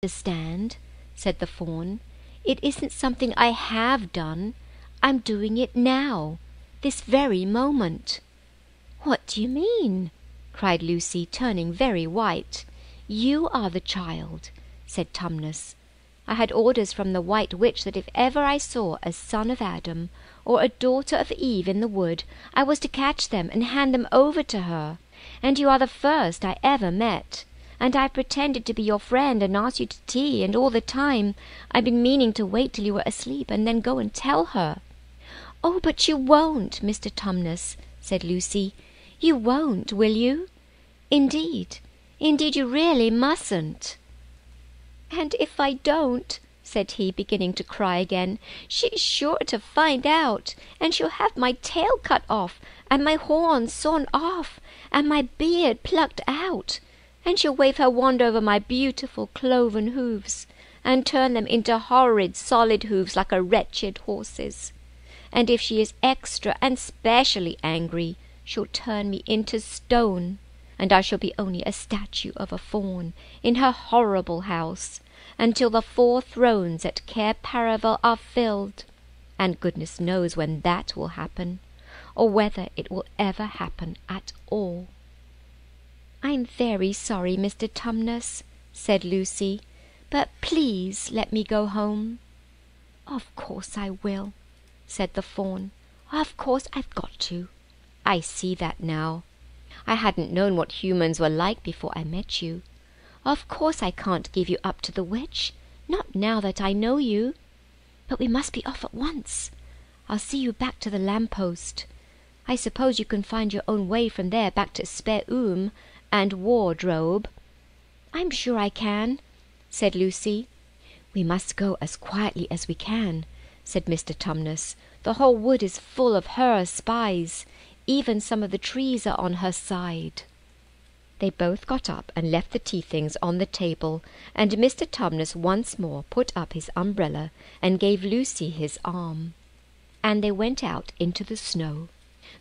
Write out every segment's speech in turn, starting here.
understand," said the fawn. "It isn't something I have done. I'm doing it now, this very moment." "What do you mean?" cried Lucy, turning very white. "You are the child," said Tumnus. "I had orders from the White Witch that if ever I saw a son of Adam or a daughter of Eve in the wood, I was to catch them and hand them over to her. And you are the first I ever met. And I pretended to be your friend and asked you to tea, and all the time I've been meaning to wait till you were asleep and then go and tell her." "Oh, but you won't, Mr. Tumnus," said Lucy. "You won't, will you? Indeed you really mustn't." "And if I don't," said he, beginning to cry again, "she's sure to find out, and she'll have my tail cut off, and my horns sawn off, and my beard plucked out, and she'll wave her wand over my beautiful cloven hoofs, and turn them into horrid solid hoofs like a wretched horse's. And if she is extra and specially angry, she'll turn me into stone, and I shall be only a statue of a fawn in her horrible house, until the 4 thrones at Cair Paravel are filled, and goodness knows when that will happen, or whether it will ever happen at all." "I'm very sorry, Mr. Tumnus," said Lucy, "but please let me go home." "Of course I will," said the fawn. "Of course I've got to. I see that now. I hadn't known what humans were like before I met you. Of course I can't give you up to the witch, not now that I know you. But we must be off at once. I'll see you back to the lamp-post. I suppose you can find your own way from there back to Spare and Wardrobe." "I'm sure I can," said Lucy. "We must go as quietly as we can," said Mr. Tumnus. "The whole wood is full of her spies. Even some of the trees are on her side." They both got up and left the tea things on the table, and Mr. Tumnus once more put up his umbrella and gave Lucy his arm. And they went out into the snow.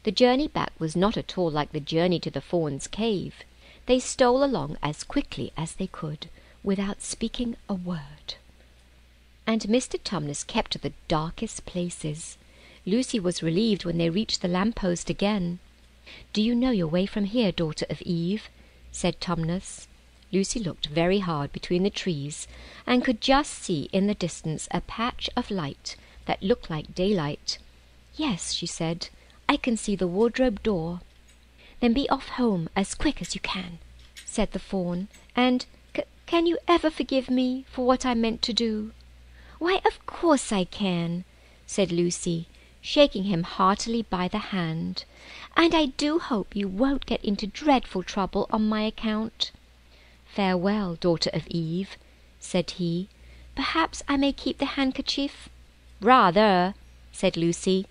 The journey back was not at all like the journey to the fawn's cave. They stole along as quickly as they could, without speaking a word. And Mr. Tumnus kept to the darkest places. Lucy was relieved when they reached the lamp-post again. "Do you know your way from here, daughter of Eve?" said Tumnus. Lucy looked very hard between the trees, and could just see in the distance a patch of light that looked like daylight. "Yes," she said, "I can see the wardrobe door." "Then be off home as quick as you can," said the fawn. "And can you ever forgive me for what I meant to do?" "Why, of course I can," said Lucy, shaking him heartily by the hand. "And I do hope you won't get into dreadful trouble on my account." "Farewell, daughter of Eve," said he. "Perhaps I may keep the handkerchief?" "Rather," said Lucy,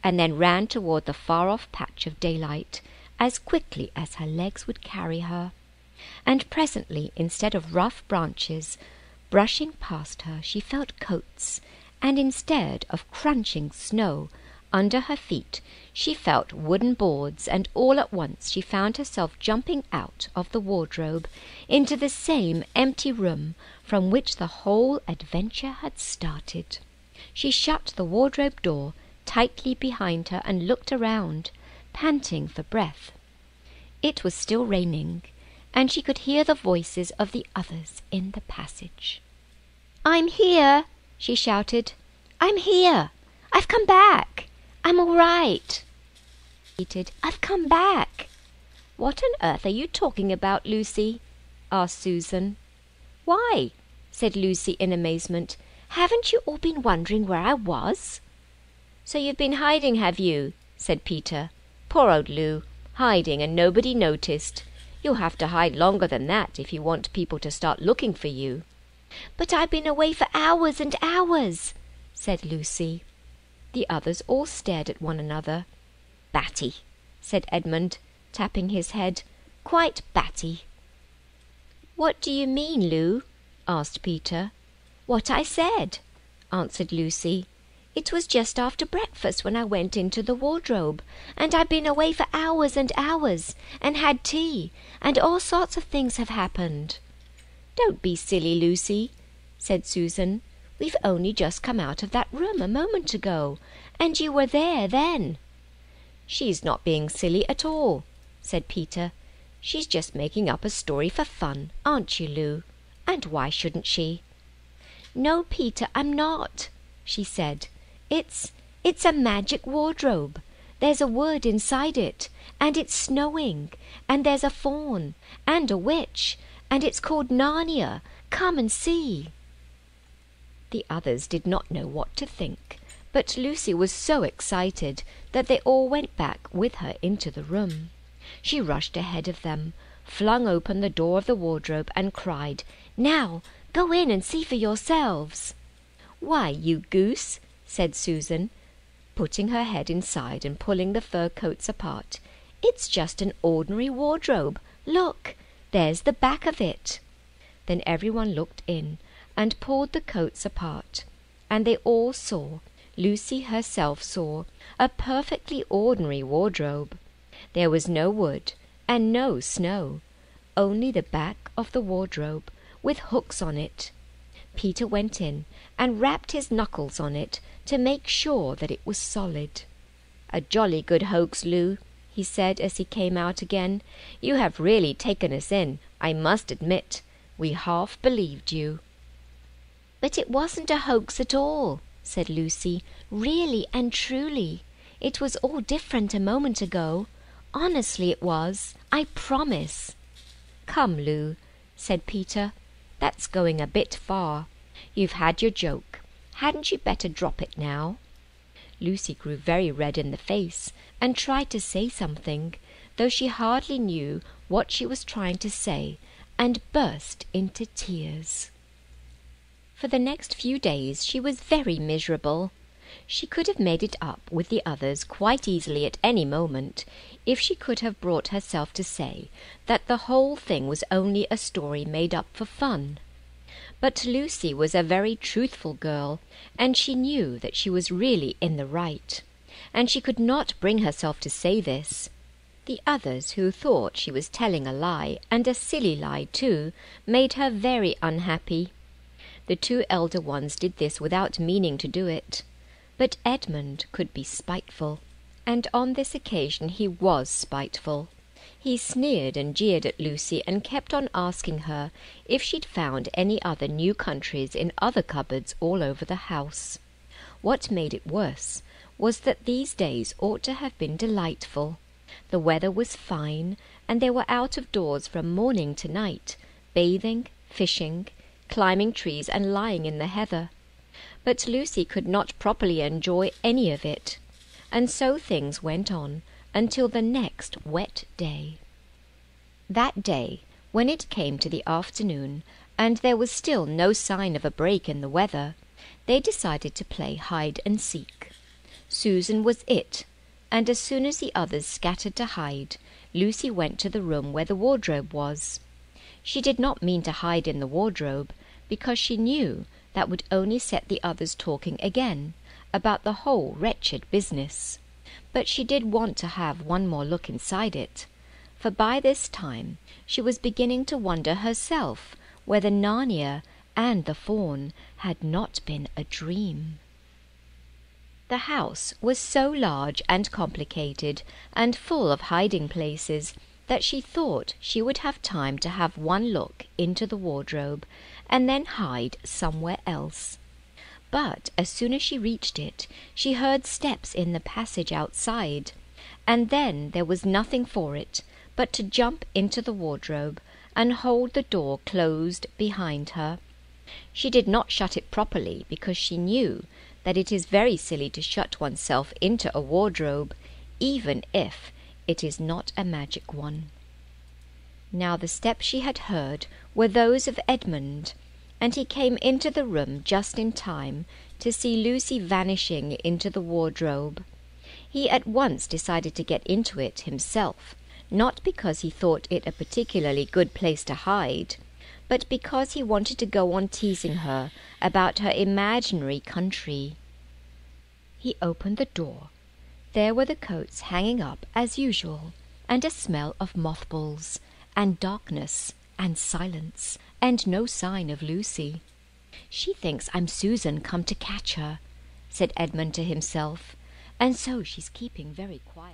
and then ran toward the far-off patch of daylight as quickly as her legs would carry her. And presently, instead of rough branches brushing past her, she felt coats, and instead of crunching snow under her feet, she felt wooden boards, and all at once she found herself jumping out of the wardrobe into the same empty room from which the whole adventure had started. She shut the wardrobe door tightly behind her and looked around, panting for breath. It was still raining, and she could hear the voices of the others in the passage. "I'm here!" she shouted. "I'm here! I've come back! I'm all right!" "I've come back!" "What on earth are you talking about, Lucy?" asked Susan. "Why," said Lucy in amazement, "haven't you all been wondering where I was?" "So you've been hiding, have you?" said Peter. "Poor old Lou, hiding and nobody noticed. You'll have to hide longer than that if you want people to start looking for you." "But I've been away for hours and hours," said Lucy. The others all stared at one another. "Batty," said Edmund, tapping his head. "Quite batty." "What do you mean, Lou?" asked Peter. "What I said," answered Lucy. "It was just after breakfast when I went into the wardrobe, and I've been away for hours and hours, and had tea, and all sorts of things have happened." "Don't be silly, Lucy," said Susan. "We've only just come out of that room a moment ago, and you were there then." "She's not being silly at all," said Peter. "She's just making up a story for fun, aren't you, Lou? And why shouldn't she?" "No, Peter, I'm not," she said. It's a magic wardrobe. There's a wood inside it, and it's snowing, and there's a faun, and a witch, and it's called Narnia. Come and see." The others did not know what to think, but Lucy was so excited that they all went back with her into the room. She rushed ahead of them, flung open the door of the wardrobe, and cried, "Now, go in and see for yourselves." "Why, you goose," said Susan, putting her head inside and pulling the fur coats apart. "It's just an ordinary wardrobe. Look, there's the back of it." Then everyone looked in and pulled the coats apart, and they all saw, Lucy herself saw, a perfectly ordinary wardrobe. There was no wood and no snow, only the back of the wardrobe with hooks on it. Peter went in and rapped his knuckles on it to make sure that it was solid. "A jolly good hoax, Lou," he said as he came out again. "You have really taken us in, I must admit. We half believed you." "But it wasn't a hoax at all," said Lucy. "Really and truly. It was all different a moment ago. Honestly it was. I promise." "Come, Lou," said Peter. "That's going a bit far. You've had your joke. Hadn't you better drop it now?" Lucy grew very red in the face and tried to say something, though she hardly knew what she was trying to say, and burst into tears. For the next few days she was very miserable. She could have made it up with the others quite easily at any moment, if she could have brought herself to say that the whole thing was only a story made up for fun. But Lucy was a very truthful girl, and she knew that she was really in the right, and she could not bring herself to say this. The others, who thought she was telling a lie, and a silly lie too, made her very unhappy. The two elder ones did this without meaning to do it. But Edmund could be spiteful, and on this occasion he was spiteful. He sneered and jeered at Lucy and kept on asking her if she'd found any other new countries in other cupboards all over the house. What made it worse was that these days ought to have been delightful. The weather was fine, and they were out of doors from morning to night, bathing, fishing, climbing trees, and lying in the heather. But Lucy could not properly enjoy any of it, and so things went on until the next wet day. That day, when it came to the afternoon, and there was still no sign of a break in the weather, they decided to play hide and seek. Susan was it, and as soon as the others scattered to hide, Lucy went to the room where the wardrobe was. She did not mean to hide in the wardrobe, because she knew that would only set the others talking again about the whole wretched business. But she did want to have one more look inside it, for by this time she was beginning to wonder herself whether Narnia and the faun had not been a dream. The house was so large and complicated and full of hiding places that she thought she would have time to have one look into the wardrobe and then hide somewhere else. But as soon as she reached it, she heard steps in the passage outside, and then there was nothing for it but to jump into the wardrobe and hold the door closed behind her. She did not shut it properly, because she knew that it is very silly to shut oneself into a wardrobe, even if it is not a magic one. Now the steps she had heard were those of Edmund, and he came into the room just in time to see Lucy vanishing into the wardrobe. He at once decided to get into it himself, not because he thought it a particularly good place to hide, but because he wanted to go on teasing her about her imaginary country. He opened the door. There were the coats hanging up as usual, and a smell of mothballs, and darkness, and silence, and no sign of Lucy. "She thinks I'm Susan come to catch her," said Edmund to himself, "and so she's keeping very quiet."